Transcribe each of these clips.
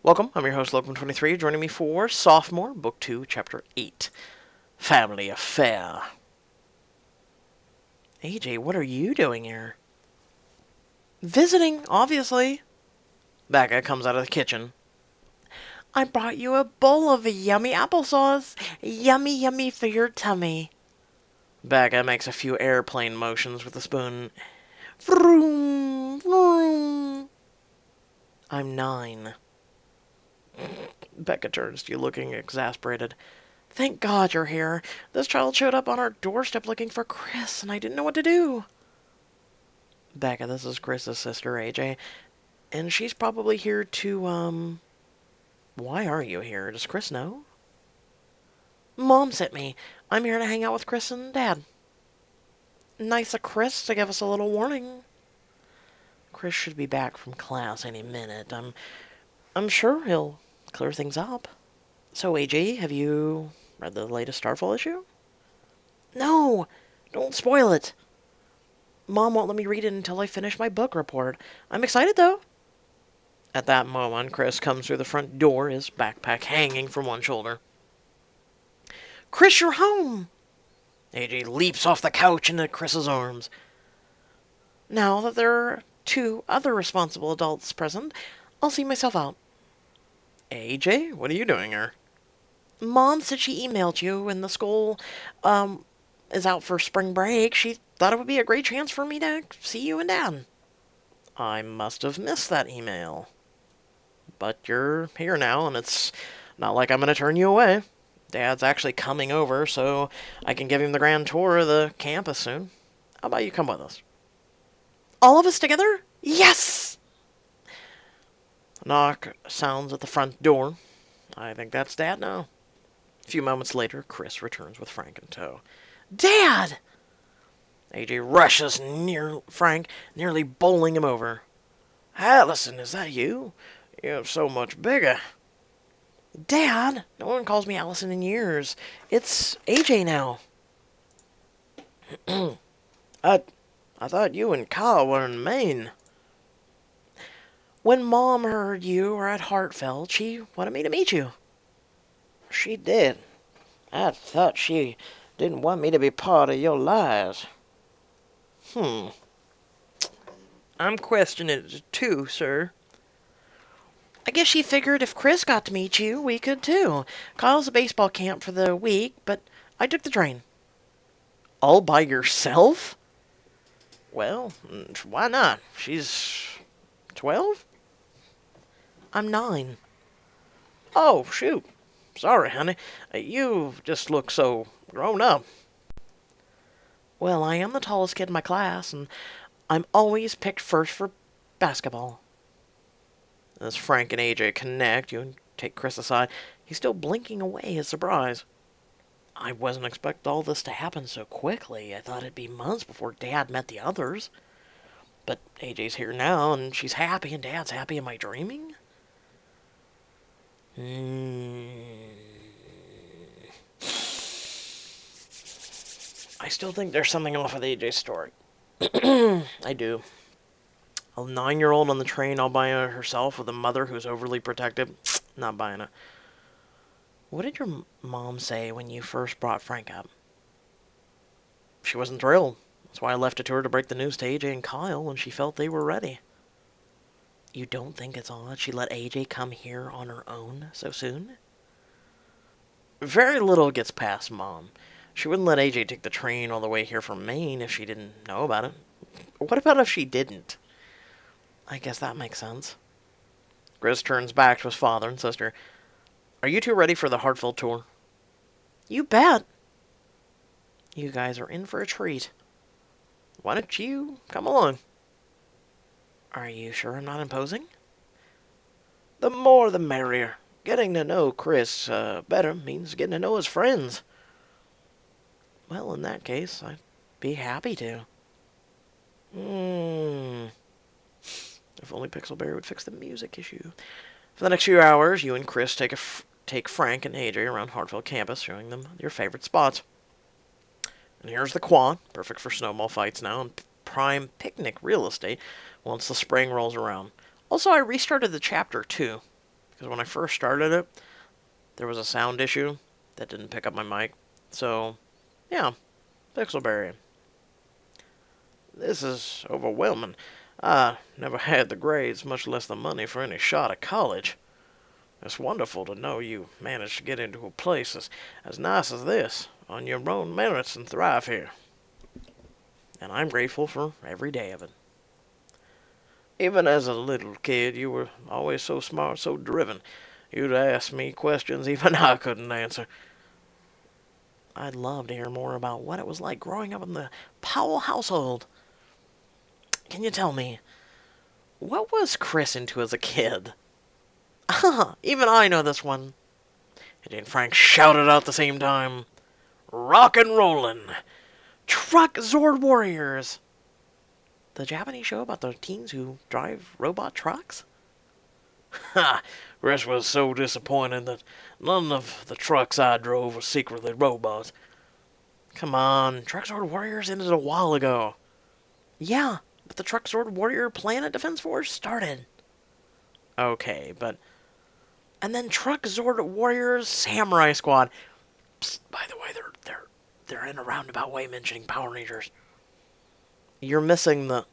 Welcome, I'm your host, Logan23. Joining me for Sophomore, Book 2, Chapter 8, Family Affair. AJ, what are you doing here? Visiting, obviously. Becca comes out of the kitchen. I brought you a bowl of yummy applesauce. Yummy, yummy for your tummy. Becca makes a few airplane motions with the spoon. Vroom, vroom. I'm 9. Becca turns to you looking exasperated. Thank God you're here. This child showed up on our doorstep looking for Chris, and I didn't know what to do. Becca, this is Chris's sister, AJ, and she's probably here to, why are you here? Does Chris know? Mom sent me. I'm here to hang out with Chris and Dad. Nice of Chris to give us a little warning. Chris should be back from class any minute. I'm sure he'll clear things up. So, AJ, have you read the latest Starfall issue? No! Don't spoil it! Mom won't let me read it until I finish my book report. I'm excited, though. At that moment, Chris comes through the front door, his backpack hanging from one shoulder. Chris, you're home! AJ leaps off the couch into Chris's arms. Now that there are 2 other responsible adults present, I'll see myself out. AJ, what are you doing here? Mom said she emailed you when the school, is out for spring break. She thought it would be a great chance for me to see you and Dad. I must have missed that email. But you're here now, and it's not like I'm going to turn you away. Dad's actually coming over, so I can give him the grand tour of the campus soon. How about you come with us? All of us together? Yes! A knock sounds at the front door. I think that's Dad now. A few moments later, Chris returns with Frank in tow. Dad! AJ rushes near Frank, nearly bowling him over. Allison, is that you? You're so much bigger. Dad, no one calls me Allison in years. It's AJ now. I thought you and Kyle were in Maine. When Mom heard you were at Hartfeld, she wanted me to meet you. She did. I thought she didn't want me to be part of your lies. I'm questioning it too, sir. I guess she figured if Chris got to meet you, we could too. Kyle's at baseball camp for the week, but I took the train. All by yourself? Well, why not? She's 12? I'm 9. Oh, shoot. Sorry, honey. You just look so grown up. Well, I am the tallest kid in my class, and I'm always picked first for basketball. As Frank and AJ connect, you take Chris aside. He's still blinking away his surprise. I wasn't expecting all this to happen so quickly. I thought it'd be months before Dad met the others. But AJ's here now, and she's happy, and Dad's happy. Am I dreaming? I still think there's something off with AJ's story. I do. A 9-year-old on the train all by herself with a mother who's overly protective. Not buying it. What did your mom say when you first brought Frank up? She wasn't thrilled. That's why I left it to her to break the news to AJ and Kyle when she felt they were ready. You don't think it's odd she let AJ come here on her own so soon? Very little gets past Mom. She wouldn't let AJ take the train all the way here from Maine if she didn't know about it. What about if she didn't? I guess that makes sense. Chris turns back to his father and sister. Are you two ready for the Hartford tour? You bet. You guys are in for a treat. Why don't you come along? Are you sure I'm not imposing? The more the merrier. Getting to know Chris better means getting to know his friends. Well, in that case, I'd be happy to. If only Pixelberry would fix the music issue. For the next few hours, you and Chris take Frank and AJ around Hartford campus, showing them your favorite spots. And here's the quad, perfect for snowball fights now, and prime picnic real estate once the spring rolls around. Also, I restarted the chapter, too, Because when I first started it, there was a sound issue that didn't pick up my mic. So, yeah, Pixelberry. This is overwhelming. I never had the grades, much less the money for any shot at college. It's wonderful to know you managed to get into a place as nice as this, on your own merits, and thrive here. And I'm grateful for every day of it. Even as a little kid, you were always so smart, so driven. You'd ask me questions even I couldn't answer. I'd love to hear more about what it was like growing up in the Powell household. Can you tell me, what was Chris into as a kid? Even I know this one. And then Frank shouted out at the same time, "Rock and rollin'! Truck Zord Warriors!" The Japanese show about the teens who drive robot trucks? Ha! Chris was so disappointed that none of the trucks I drove were secretly robots. Come on, Truck Zord Warriors ended a while ago. Yeah, but the Truck Zord Warrior Planet Defense Force started. Okay, but... And then Truck Zord Warriors Samurai Squad. Psst, by the way, they're in a roundabout way mentioning Power Rangers. You're missing the...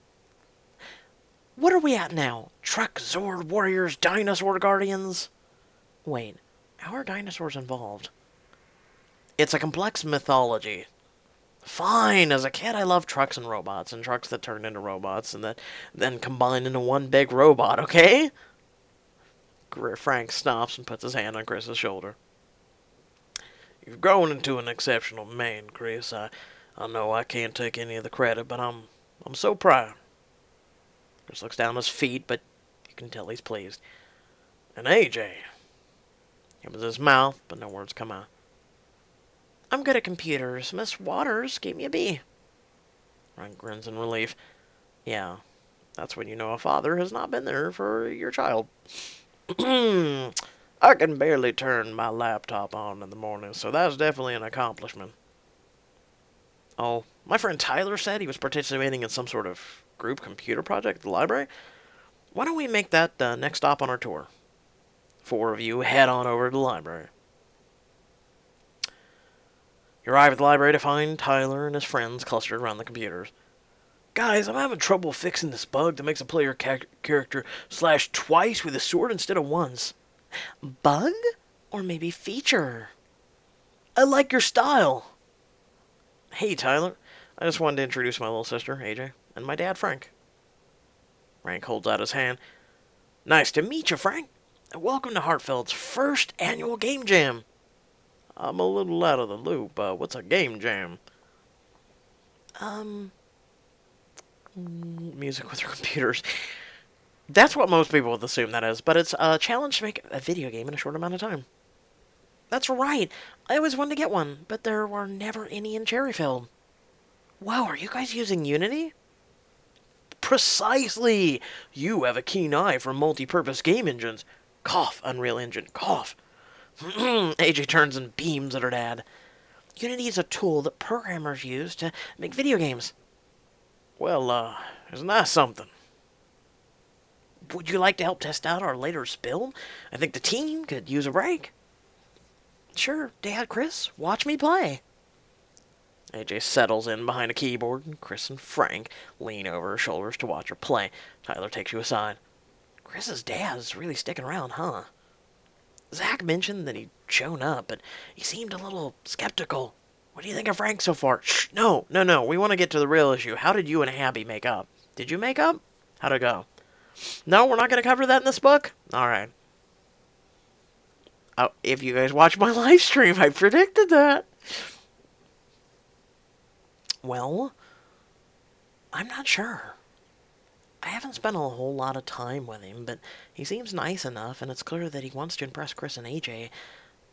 What are we at now? Truck Zord Warriors Dinosaur Guardians? Wait, how are dinosaurs involved? It's a complex mythology. Fine, as a kid I loved trucks and robots, and trucks that turned into robots, and that then combined into one big robot, okay? Frank stops and puts his hand on Chris's shoulder. You've grown into an exceptional man, Chris. I know I can't take any of the credit, but I'm so proud. Chris looks down at his feet, but you can tell he's pleased. And AJ. It was his mouth, but no words come out. I'm good at computers. Miss Waters gave me a B. Frank grins in relief. Yeah, that's when you know a father has not been there for your child. I can barely turn my laptop on in the morning, so that's definitely an accomplishment. Oh, my friend Tyler said he was participating in some sort of group computer project at the library. Why don't we make that the next stop on our tour? 4 of you head on over to the library. You arrive at the library to find Tyler and his friends clustered around the computers. Guys, I'm having trouble fixing this bug that makes a player character slash twice with a sword instead of once. Bug? Or maybe feature? I like your style. Hey, Tyler. I just wanted to introduce my little sister, AJ, and my dad, Frank. Frank holds out his hand. Nice to meet you, Frank. And welcome to Hartfeld's first annual game jam. I'm a little out of the loop. What's a game jam? Music with your computers. That's what most people would assume that is, but it's a challenge to make a video game in a short amount of time. That's right. I always wanted to get one, but there were never any in Cherryfield. Wow, are you guys using Unity? Precisely! You have a keen eye for multi-purpose game engines. Cough, Unreal Engine, cough. AJ turns and beams at her dad. Unity is a tool that programmers use to make video games. Well, isn't that something? Would you like to help test out our latest build? I think the team could use a break. Sure, Dad, Chris, watch me play. AJ settles in behind a keyboard, and Chris and Frank lean over her shoulders to watch her play. Tyler takes you aside. Chris's dad's really sticking around, huh? Zach mentioned that he'd shown up, but he seemed a little skeptical. What do you think of Frank so far? Shh, no. We want to get to the real issue. How did you and Abby make up? Did you make up? How'd it go? No, we're not going to cover that in this book? Alright. If you guys watch my live stream, I predicted that. Well, I'm not sure. I haven't spent a whole lot of time with him, but he seems nice enough, and it's clear that he wants to impress Chris and AJ.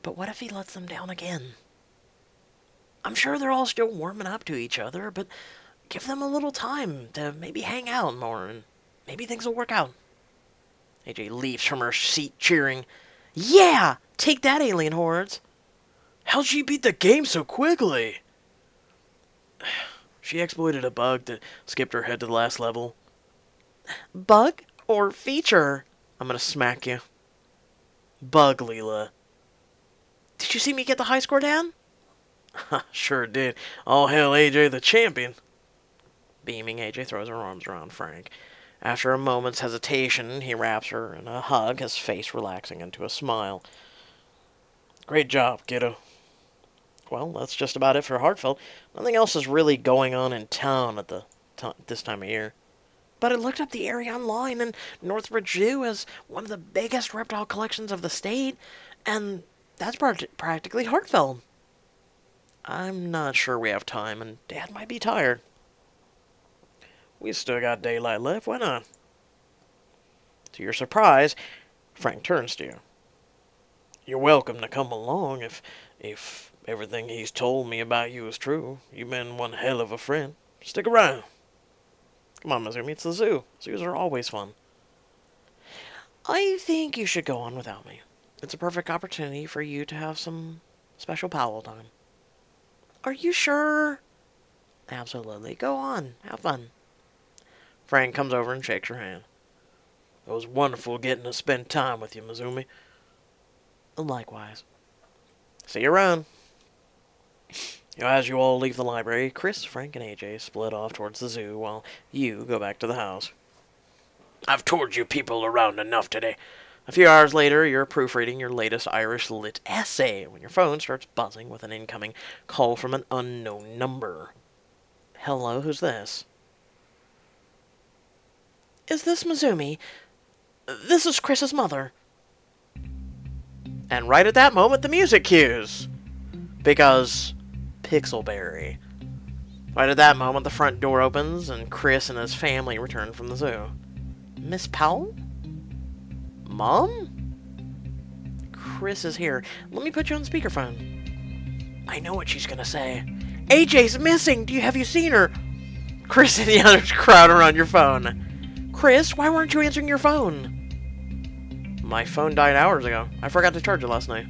But what if he lets them down again? I'm sure they're all still warming up to each other, but give them a little time to maybe hang out more, and maybe things will work out. AJ leaps from her seat cheering. Yeah! Take that, alien hordes! How'd she beat the game so quickly? She exploited a bug that skipped her head to the last level. Bug or feature? I'm gonna smack you. Bug Leela. Did you see me get the high score, Dad? Sure did. All hail AJ the champion. Beaming, AJ throws her arms around Frank. After a moment's hesitation, he wraps her in a hug, his face relaxing into a smile. Great job, kiddo. Well, that's just about it for Hartfeld. Nothing else is really going on in town at this time of year. But I looked up the area online, and Northridge Zoo has one of the biggest reptile collections of the state, and that's practically Hartfeld. I'm not sure we have time, and Dad might be tired. We still got daylight left, why not? To your surprise, Frank turns to you. You're welcome to come along if everything he's told me about you is true. You've been one hell of a friend. Stick around. Come on, Mizumi, it's the zoo. Zoos are always fun. I think you should go on without me. It's a perfect opportunity for you to have some special powwow time. Are you sure? Absolutely. Go on. Have fun. Frank comes over and shakes her hand. It was wonderful getting to spend time with you, Mizumi. Likewise. See you around. As you all leave the library, Chris, Frank, and AJ split off towards the zoo while you go back to the house. I've toured you people around enough today. A few hours later, you're proofreading your latest Irish lit essay when your phone starts buzzing with an incoming call from an unknown number. Hello, who's this? Is this Mizumi? This is Chris's mother. And right at that moment, the music cues. Because Pixelberry. Right at that moment, the front door opens, and Chris and his family return from the zoo. Miss Powell? Mom? Chris is here. Let me put you on speakerphone. I know what she's gonna say. AJ's missing! Have you seen her? Chris and the others crowd around your phone. Chris, why weren't you answering your phone? My phone died hours ago. I forgot to charge it last night.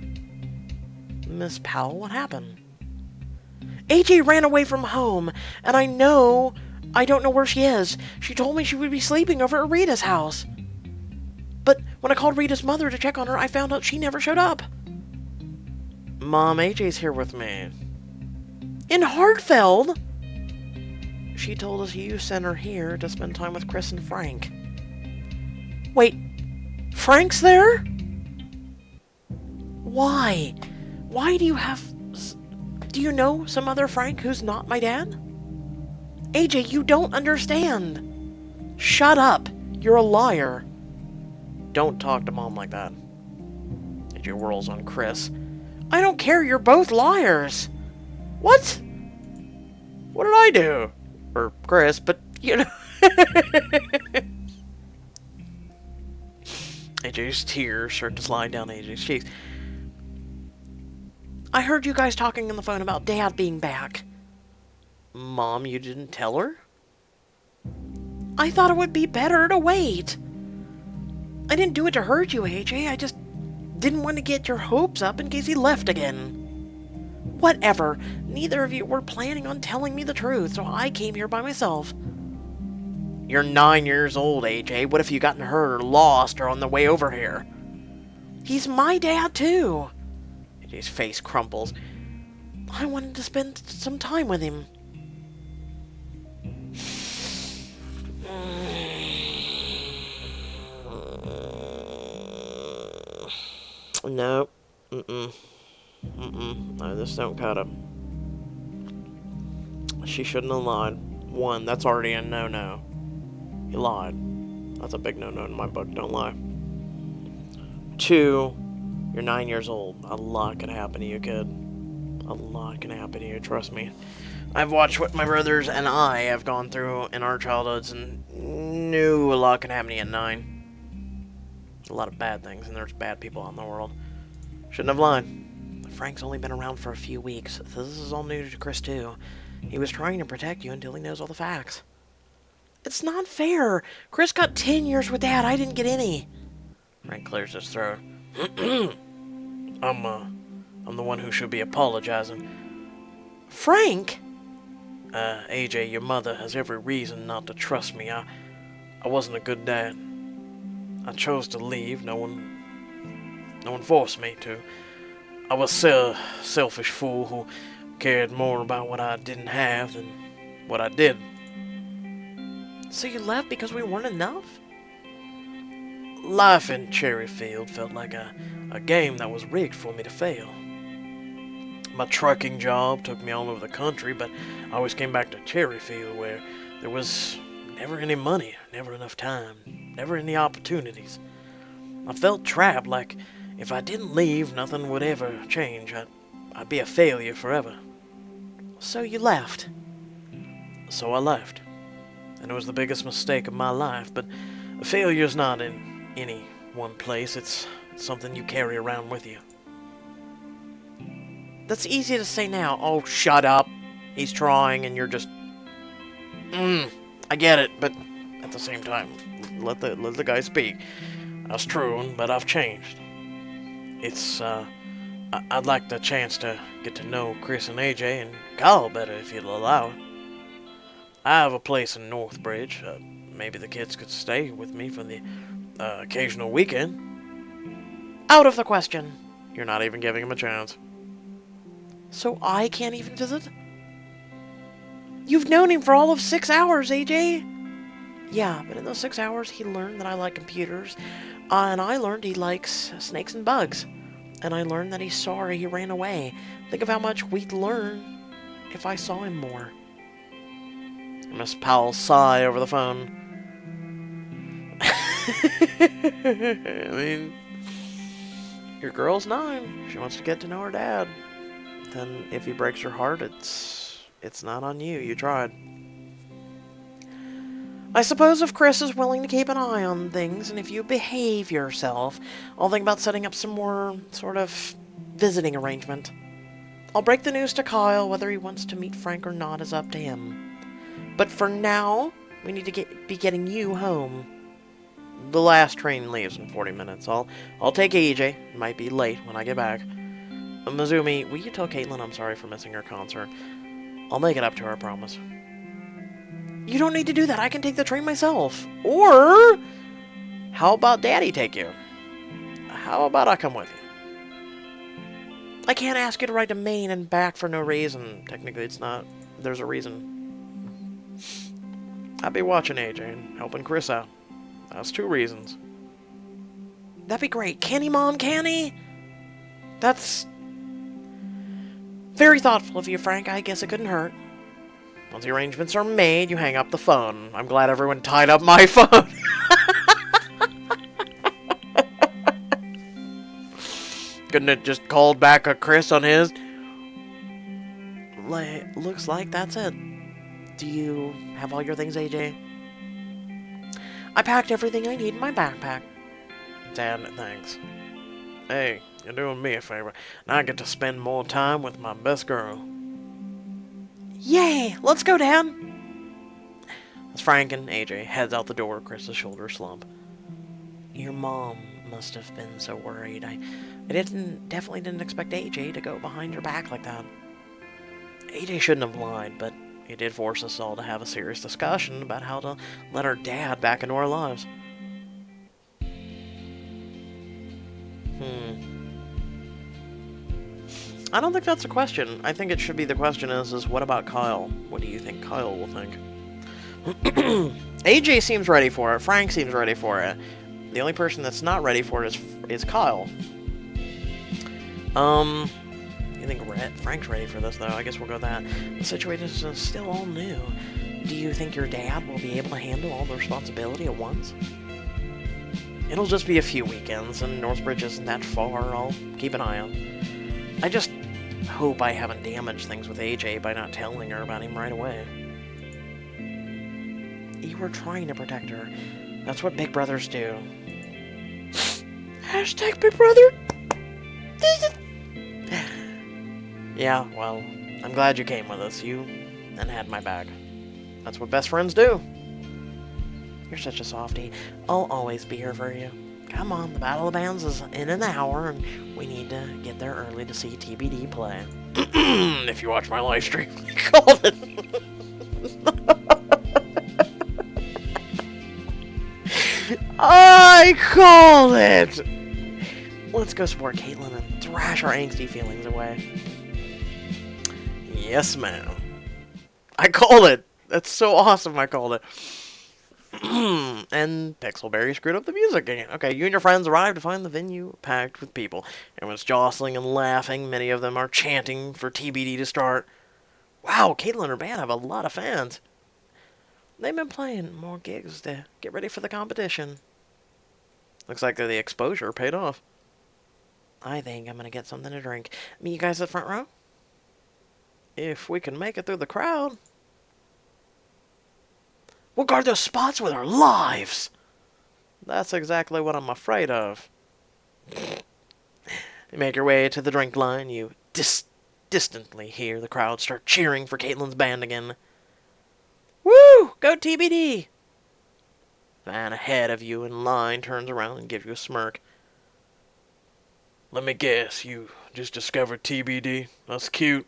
Miss Powell, what happened? AJ ran away from home, and I don't know where she is. She told me she would be sleeping over at Rita's house. But when I called Rita's mother to check on her, I found out she never showed up. Mom, AJ's here with me. In Hartfeld? She told us you sent her here to spend time with Chris and Frank. Wait, Frank's there? Why? Why do you have... Do you know some other Frank who's not my dad? AJ, you don't understand. Shut up. You're a liar. Don't talk to Mom like that. AJ whirls on Chris. I don't care, you're both liars. What? What did I do? Or Chris, but, you know... AJ's tears start to slide down AJ's cheeks. I heard you guys talking on the phone about Dad being back. Mom, you didn't tell her? I thought it would be better to wait. I didn't do it to hurt you, AJ. I just didn't want to get your hopes up in case he left again. Whatever. Neither of you were planning on telling me the truth, so I came here by myself. You're 9 years old, AJ. What if you gotten hurt or lost or on the way over here? He's my dad, too. AJ's face crumples. I wanted to spend some time with him. No. No, this don't cut him. She shouldn't have lied. One, that's already a no-no. You lied. That's a big no-no in my book. Don't lie. Two, you're 9 years old. A lot can happen to you, kid. A lot can happen to you, trust me. I've watched what my brothers and I have gone through in our childhoods and knew a lot can happen to you at 9. A lot of bad things, and there's bad people out in the world. Shouldn't have lied. Frank's only been around for a few weeks. This is all new to Chris, too. He was trying to protect you until he knows all the facts. It's not fair. Chris got 10 years with Dad. I didn't get any. Frank clears his throat. I'm the one who should be apologizing. Frank? AJ, your mother has every reason not to trust me. I wasn't a good dad. I chose to leave, knowing No one forced me to. I was a selfish fool who cared more about what I didn't have than what I did. So you left because we weren't enough? Life in Cherryfield felt like a game that was rigged for me to fail. My trucking job took me all over the country, but I always came back to Cherryfield, where there was never any money, never enough time, never any opportunities. I felt trapped, like if I didn't leave, nothing would ever change. I'd be a failure forever. So you left? So I left. And it was the biggest mistake of my life, but failure's not in any one place. It's something you carry around with you. That's easy to say now. Oh, shut up. He's trying and you're just... I get it, but at the same time, let the guy speak. That's true, but I've changed. I'd like the chance to get to know Chris and AJ and Kyle better if you'll allow it. I have a place in Northbridge. Maybe the kids could stay with me for the occasional weekend. Out of the question. You're not even giving him a chance. So I can't even visit? You've known him for all of 6 hours, AJ. Yeah, but in those 6 hours, he learned that I like computers, and I learned he likes snakes and bugs, and I learned that he's sorry he ran away. Think of how much we'd learn if I saw him more. Miss Powell sigh over the phone. I mean, your girl's 9. She wants to get to know her dad. Then if he breaks her heart, it's not on you. You tried. I suppose if Chris is willing to keep an eye on things, and if you behave yourself, I'll think about setting up some more sort of visiting arrangement. I'll break the news to Kyle. Whether he wants to meet Frank or not is up to him. But for now, we need to be getting you home. The last train leaves in 40 minutes. I'll take AJ. It might be late when I get back. Mizumi, will you tell Caitlin I'm sorry for missing her concert? I'll make it up to her, I promise. You don't need to do that. I can take the train myself. Or, how about Daddy take you? How about I come with you? I can't ask you to ride to Maine and back for no reason. Technically, it's not. There's a reason. I'll be watching AJ and helping Chris out. That's 2 reasons. That'd be great. Can he, Mom? Can he? That's very thoughtful of you, Frank. I guess it couldn't hurt. Once the arrangements are made, you hang up the phone. I'm glad everyone tied up my phone. Couldn't it just called back a Chris on his? Looks like that's it. Do you have all your things, AJ? I packed everything I need in my backpack. Dad, thanks. Hey, you're doing me a favor. Now I get to spend more time with my best girl. Yay! Let's go, Dad! As Frank and AJ heads out the door, Chris's shoulders slump. Your mom must have been so worried. I definitely didn't expect AJ to go behind your back like that. AJ shouldn't have lied, but it did force us all to have a serious discussion about how to let our dad back into our lives. I don't think that's a question. I think it should be the question is what about Kyle? What do you think Kyle will think? AJ seems ready for it. Frank seems ready for it. The only person that's not ready for it is Kyle. You think Frank's ready for this, though? I guess we'll go with that. The situation is still all new. Do you think your dad will be able to handle all the responsibility at once? It'll just be a few weekends, and Northbridge isn't that far. I'll keep an eye on. I just hope I haven't damaged things with AJ by not telling her about him right away. You were trying to protect her. That's what big brothers do. Hashtag big brother. Yeah, well, I'm glad you came with us, and had my back. That's what best friends do. You're such a softie. I'll always be here for you. Come on, the Battle of the Bands is in an hour, and we need to get there early to see TBD play. If you watch my live stream, call it. I call it! Let's go support Caitlin and thrash our angsty feelings away. Yes, ma'am. I called it! That's so awesome, I called it. And Pixelberry screwed up the music again. Okay, you and your friends arrive to find the venue packed with people. Everyone's jostling and laughing. Many of them are chanting for TBD to start. Wow, Caitlin and her band have a lot of fans. They've been playing more gigs to get ready for the competition. Looks like the exposure paid off. I think I'm gonna get something to drink. Meet you guys at the front row? If we can make it through the crowd. We'll guard those spots with our lives! That's exactly what I'm afraid of. You make your way to the drink line. You distantly hear the crowd start cheering for Caitlin's band again. Woo! Go TBD! The man ahead of you in line turns around and gives you a smirk. Let me guess, you just discovered TBD? That's cute.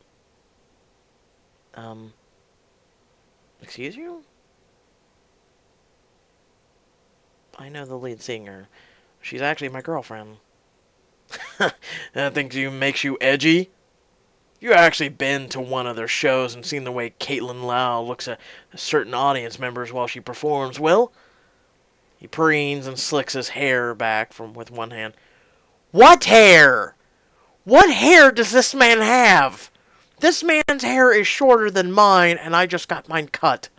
Excuse you? I know the lead singer. She's actually my girlfriend. That makes you edgy? You actually been to one of their shows and seen the way Caitlin Lau looks at certain audience members while she performs? Well, he preens and slicks his hair back with one hand. What hair? What hair does this man have? This man's hair is shorter than mine, and I just got mine cut.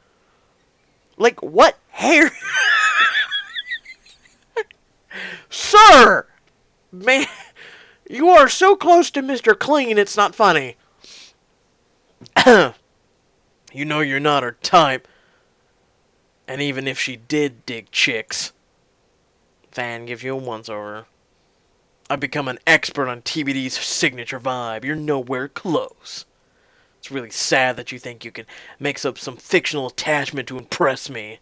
Like, what hair? Sir! Man, you are so close to Mr. Clean, it's not funny. You know you're not her type. And even if she did dig chicks. Van gives you a once-over. I've become an expert on TBD's signature vibe. You're nowhere close. It's really sad that you think you can mix up some fictional attachment to impress me.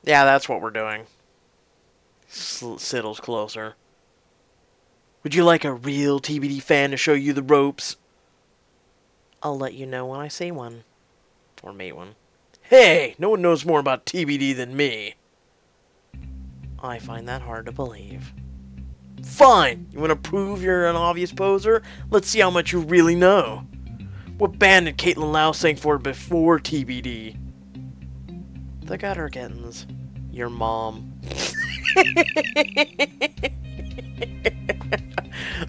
Yeah, that's what we're doing. Siddles closer. Would you like a real TBD fan to show you the ropes? I'll let you know when I see one. Or meet one. Hey, no one knows more about TBD than me. I find that hard to believe. Fine! You want to prove you're an obvious poser? Let's see how much you really know. What band did Caitlin Lau sing for before TBD? The Gutter Kittens. Your mom.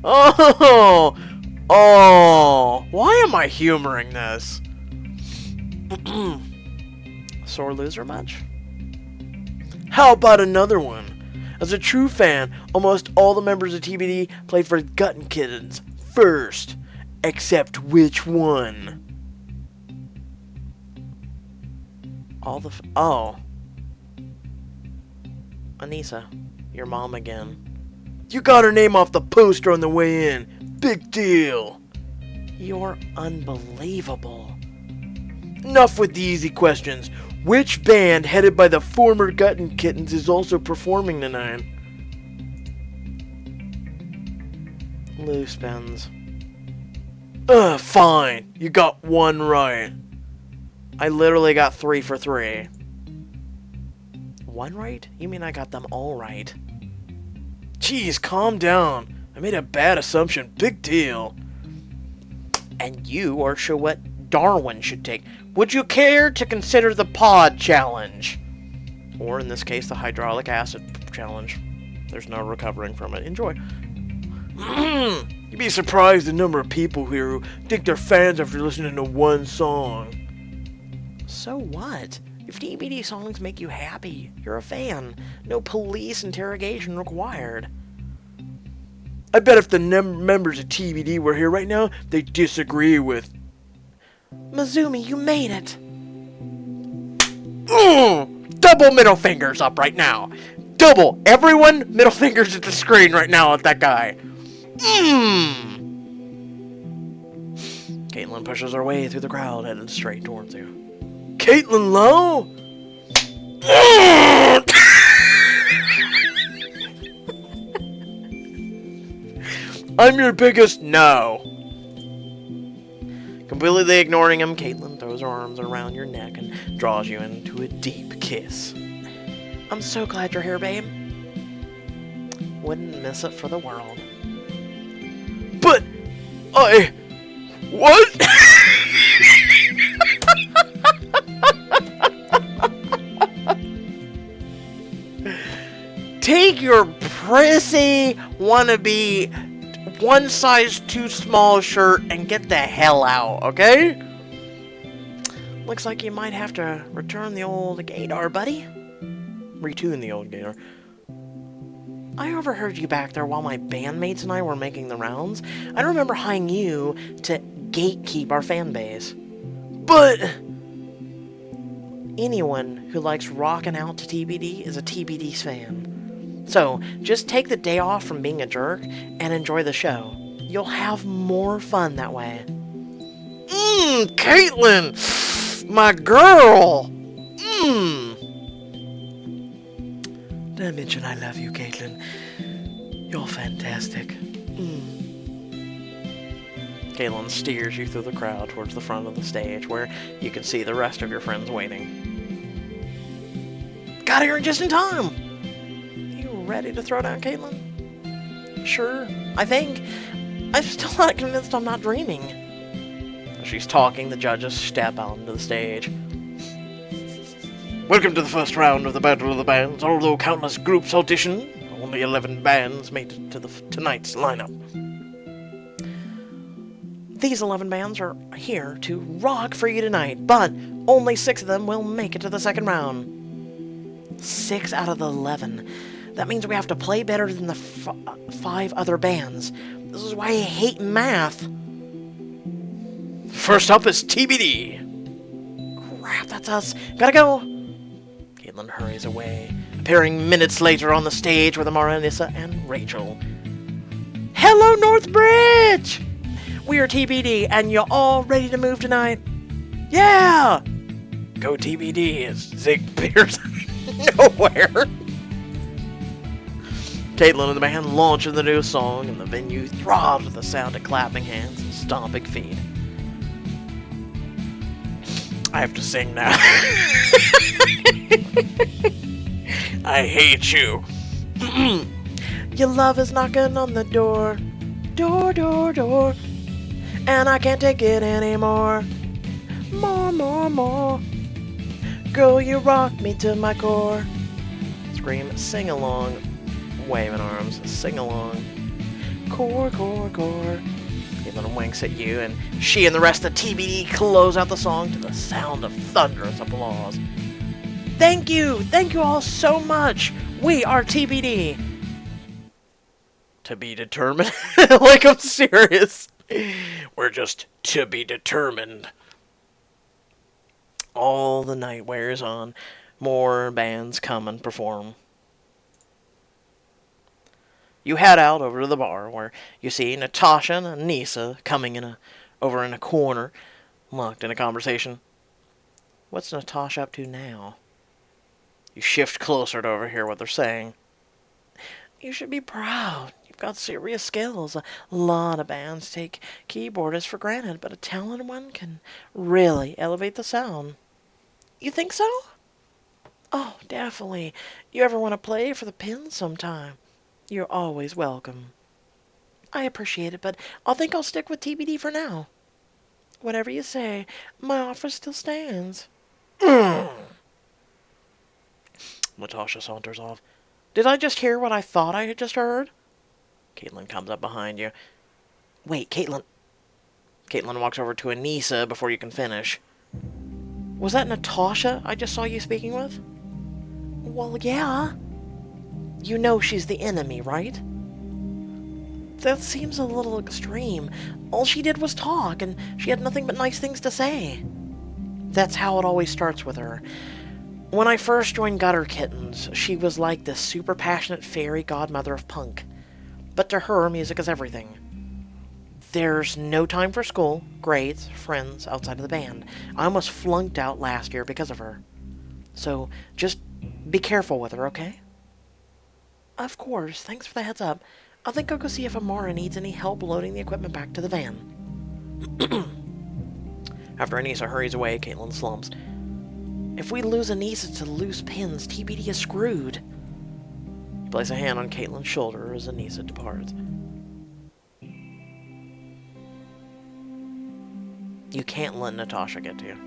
Oh! Oh! Why am I humoring this? Sore loser much? How about another one? As a true fan, almost all the members of TBD played for Guttin' Kittens first. Except which one? Oh. Anissa. Your mom again. You got her name off the poster on the way in. Big deal. You're unbelievable. Enough with the easy questions. Which band headed by the former Guttin' Kittens is also performing tonight? Loose Pens. Fine. You got one right. I literally got 3 for 3. One right? You mean I got them all right? Jeez, calm down. I made a bad assumption. Big deal. And you are sure what Darwin should take. Would you care to consider the pod challenge? Or in this case, the hydraulic acid challenge. There's no recovering from it. Enjoy. You'd be surprised the number of people here who think they're fans after listening to one song. So what? If TBD songs make you happy, you're a fan. No police interrogation required. I bet if the members of TBD were here right now, they'd disagree with... Mizumi, you made it! Double middle fingers up right now. Double. Everyone, middle fingers at the screen right now at that guy. Caitlin pushes her way through the crowd, heading straight towards you. Caitlin Lau? I'm your biggest no. Completely ignoring him, Caitlin throws her arms around your neck and draws you into a deep kiss. I'm so glad you're here, babe. Wouldn't miss it for the world. But what? Take your prissy, wannabe, one size too small shirt and get the hell out, okay? Looks like you might have to return the old gator, buddy. Retune the old gator. I overheard you back there while my bandmates and I were making the rounds. I remember hiring you to gatekeep our fan base. But anyone who likes rocking out to TBD is a TBD's fan. So, just take the day off from being a jerk and enjoy the show. You'll have more fun that way. Caitlin! My girl! Did I mention I love you, Caitlin? You're fantastic. Caitlin steers you through the crowd towards the front of the stage where you can see the rest of your friends waiting. Got here just in time! Ready to throw down, Caitlin? Sure, I think. I'm still not convinced I'm not dreaming. As she's talking, the judges step out onto the stage. Welcome to the first round of the Battle of the Bands. Although countless groups auditioned, only 11 bands made it to tonight's lineup. These 11 bands are here to rock for you tonight, but only 6 of them will make it to the second round. 6 out of the 11. That means we have to play better than the 5 other bands. This is why I hate math. First up is TBD. Crap, that's us. Gotta go. Caitlin hurries away, appearing minutes later on the stage with Amara, Anissa, and Rachel. Hello, Northbridge! We are TBD, and you're all ready to move tonight? Yeah! Go TBD as Zig appears nowhere. Caitlin and the band launch into the new song, and the venue throbs with the sound of clapping hands and stomping feet. I have to sing now. I hate you. Your love is knocking on the door. Door, door, door. And I can't take it anymore. More, more, more. Girl, you rock me to my core. Scream, sing along. Waving arms, sing along. Core, core, core. Caitlin winks at you, and she and the rest of TBD close out the song to the sound of thunderous applause. Thank you all so much. We are TBD. To be determined? Like, I'm serious. We're just to be determined. All the night wears on. More bands come and perform. You head out over to the bar where you see Natasha and Anissa coming over in a corner, locked in a conversation. What's Natasha up to now? You shift closer to overhear what they're saying. You should be proud. You've got serious skills. A lot of bands take keyboardists for granted, but a talented one can really elevate the sound. You think so? Oh, definitely. You ever want to play for the pins sometime? You're always welcome. I appreciate it, but I think I'll stick with TBD for now. Whatever you say, my offer still stands. Natasha saunters off. Did I just hear what I thought I had just heard? Caitlin comes up behind you. Wait, Caitlin. Caitlin walks over to Anissa before you can finish. Was that Natasha I just saw you speaking with? Well, yeah. You know she's the enemy, right? That seems a little extreme. All she did was talk, and she had nothing but nice things to say. That's how it always starts with her. When I first joined Gutter Kittens, she was like this super passionate fairy godmother of punk. But to her, music is everything. There's no time for school, grades, friends outside of the band. I almost flunked out last year because of her. So, just be careful with her, okay? Of course, thanks for the heads up. I think I'll go see if Amara needs any help loading the equipment back to the van. After Anissa hurries away, Caitlin slumps. If we lose Anissa to loose pins, TBD is screwed. Place a hand on Caitlin's shoulder as Anissa departs. You can't let Natasha get to you.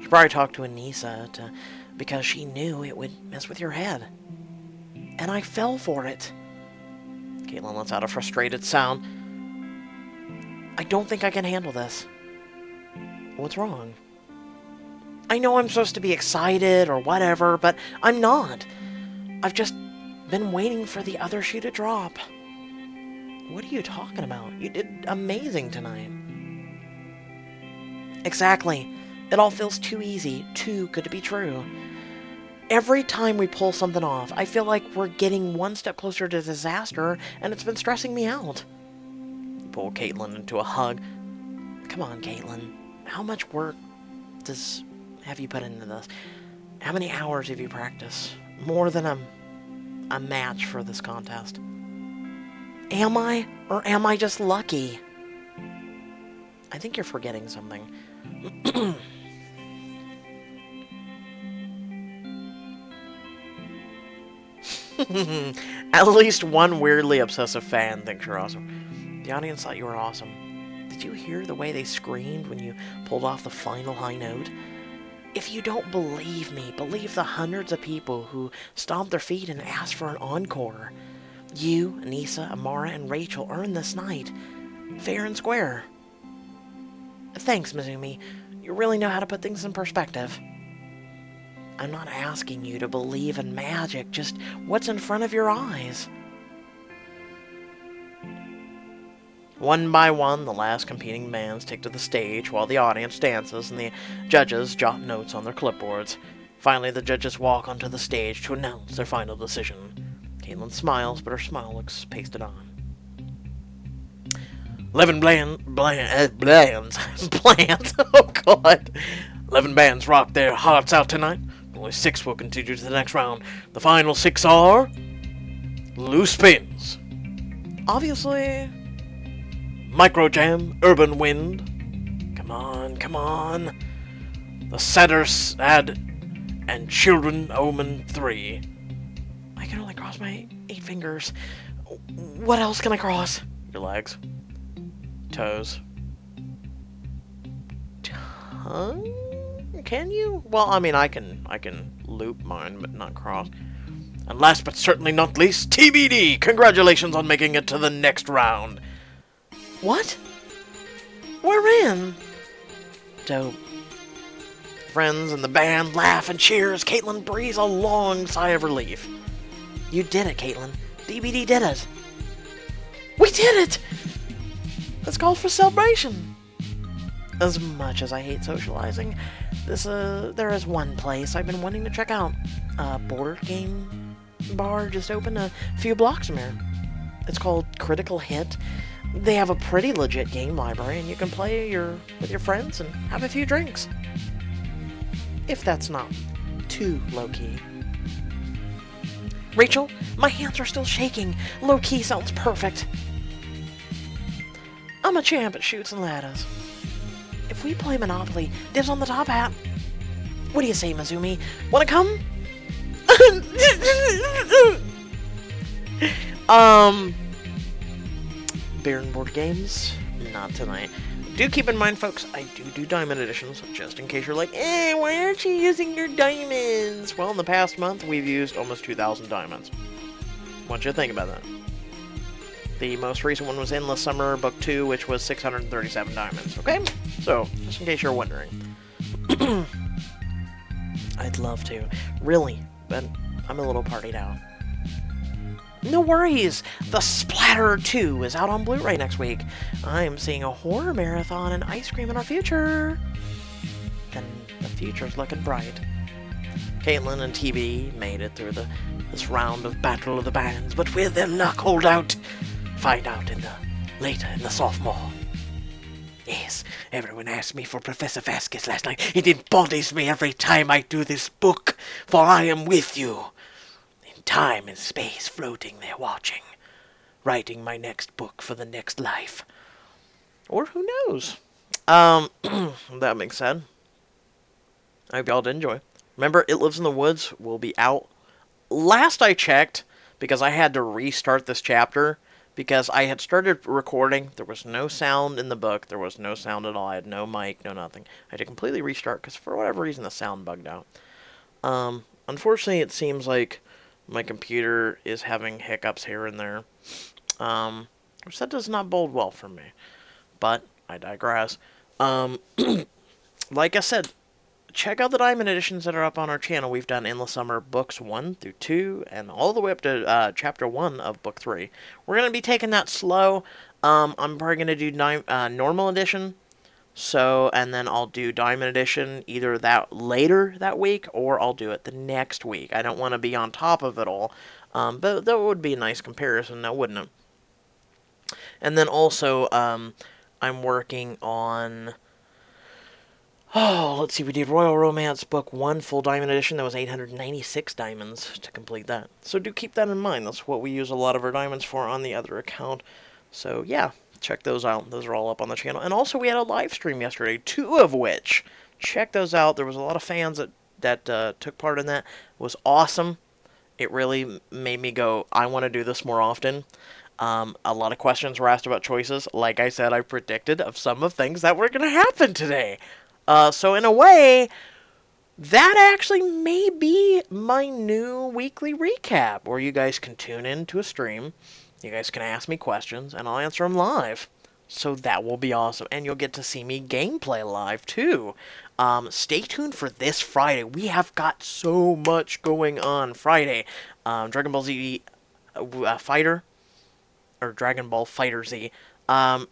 She probably talked to Anissa because she knew it would mess with your head. And I fell for it. Caitlin lets out a frustrated sound. I don't think I can handle this. What's wrong? I know I'm supposed to be excited or whatever, but I'm not. I've just been waiting for the other shoe to drop. What are you talking about? You did amazing tonight. Exactly. It all feels too easy, too good to be true. Every time we pull something off, I feel like we're getting one step closer to disaster, and it's been stressing me out. You pull Caitlin into a hug. Come on, Caitlin. How much work have you put into this? How many hours have you practiced? More than a match for this contest. Am I? Or am I just lucky? I think you're forgetting something. At least one weirdly obsessive fan thinks you're awesome. The audience thought you were awesome. Did you hear the way they screamed when you pulled off the final high note? If you don't believe me, believe the hundreds of people who stomped their feet and asked for an encore. You, Anissa, Amara, and Rachel earned this night. Fair and square. Thanks, Mizumi. You really know how to put things in perspective. I'm not asking you to believe in magic, just what's in front of your eyes. One by one, the last competing bands take to the stage while the audience dances and the judges jot notes on their clipboards. Finally, the judges walk onto the stage to announce their final decision. Caitlin smiles, but her smile looks pasted on. 11 bands. Oh, God. 11 bands rocked their hearts out tonight. Only 6 will continue to the next round. The final 6 are... Loose Pins. Obviously... Micro Jam, Urban Wind. Come on, come on. The Sadder Sad and Children Omen 3. I can only cross my 8 fingers. What else can I cross? Your legs. Toes. Tongue? Can you? Well, I mean, I can loop mine, but not cross. And last but certainly not least, TBD! Congratulations on making it to the next round. What? We're in! Dope. Friends and the band laugh and cheer as Caitlin breathes a long sigh of relief. You did it, Caitlin. TBD did it. We did it! Let's call for celebration. As much as I hate socializing, there is one place I've been wanting to check out. A board game bar just opened a few blocks from here. It's called Critical Hit. They have a pretty legit game library, and you can play with your friends and have a few drinks. If that's not too low-key. Rachel, my hands are still shaking. Low-key sounds perfect. I'm a champ at Chutes and Ladders. If we play Monopoly, dibs on the top hat. What do you say, Mizumi? Wanna come? Beer and board games? Not tonight. Do keep in mind, folks, I do diamond editions, just in case you're like, why aren't you using your diamonds? Well, in the past month, we've used almost 2,000 diamonds. I want you to think about that. The most recent one was Endless Summer Book 2, which was 637 diamonds, okay? So, just in case you're wondering. I'd love to. Really, but I'm a little partied out. No worries! The Splatter 2 is out on Blu-ray next week. I'm seeing a horror marathon and ice cream in our future. And the future's looking bright. Caitlin and TB made it through this round of Battle of the Bands, but will their luck hold out? Find out later in the sophomore. Yes, everyone asked me for Professor Vasquez last night. It embodies me every time I do this book, for I am with you. In time and space, floating there watching. Writing my next book for the next life. Or who knows? That being said, I hope y'all did enjoy. Remember, It Lives in the Woods will be out. Last I checked, because I had to restart this chapter because I had started recording. There was no sound in the book. There was no sound at all. I had no mic, no nothing. I had to completely restart because for whatever reason the sound bugged out. Unfortunately, it seems like my computer is having hiccups here and there, which that does not bode well for me. But I digress. Um, like I said, check out the Diamond editions that are up on our channel. We've done Endless Summer books 1 through 2, and all the way up to chapter 1 of book 3. We're going to be taking that slow. I'm probably going to do normal edition. So, and then I'll do Diamond Edition either that later that week or I'll do it the next week. I don't want to be on top of it all, but that would be a nice comparison, now wouldn't it? And then also, I'm working on. Oh, let's see. We did Royal Romance Book 1 Full Diamond Edition. That was 896 diamonds to complete that. So do keep that in mind. That's what we use a lot of our diamonds for on the other account. So yeah, check those out. Those are all up on the channel. And also we had a live stream yesterday, 2 of which. Check those out. There was a lot of fans that took part in that. It was awesome. It really made me go, I want to do this more often. A lot of questions were asked about choices. Like I said, I predicted of some of things that were going to happen today. So in a way, that actually may be my new weekly recap, where you guys can tune in to a stream, you guys can ask me questions, and I'll answer them live. So that will be awesome, and you'll get to see me gameplay live, too. Stay tuned for this Friday. We have got so much going on Friday. Dragon Ball Z Fighter, or Dragon Ball Fighter Z.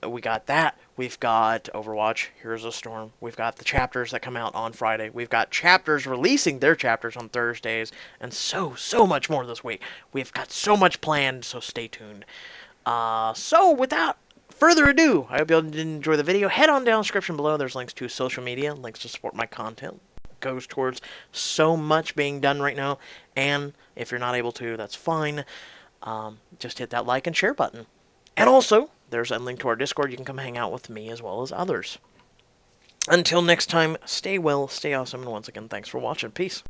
We got that. We've got Overwatch, Heroes of Storm. We've got the chapters that come out on Friday. We've got chapters releasing their chapters on Thursdays, and so much more this week. We've got so much planned, so stay tuned. So without further ado, I hope you all did enjoy the video. Head on down the description below. There's links to social media, links to support my content. It goes towards so much being done right now, and if you're not able to, that's fine. Just hit that like and share button. And also, there's a link to our Discord. You can come hang out with me as well as others. Until next time, stay well, stay awesome, and once again, thanks for watching. Peace.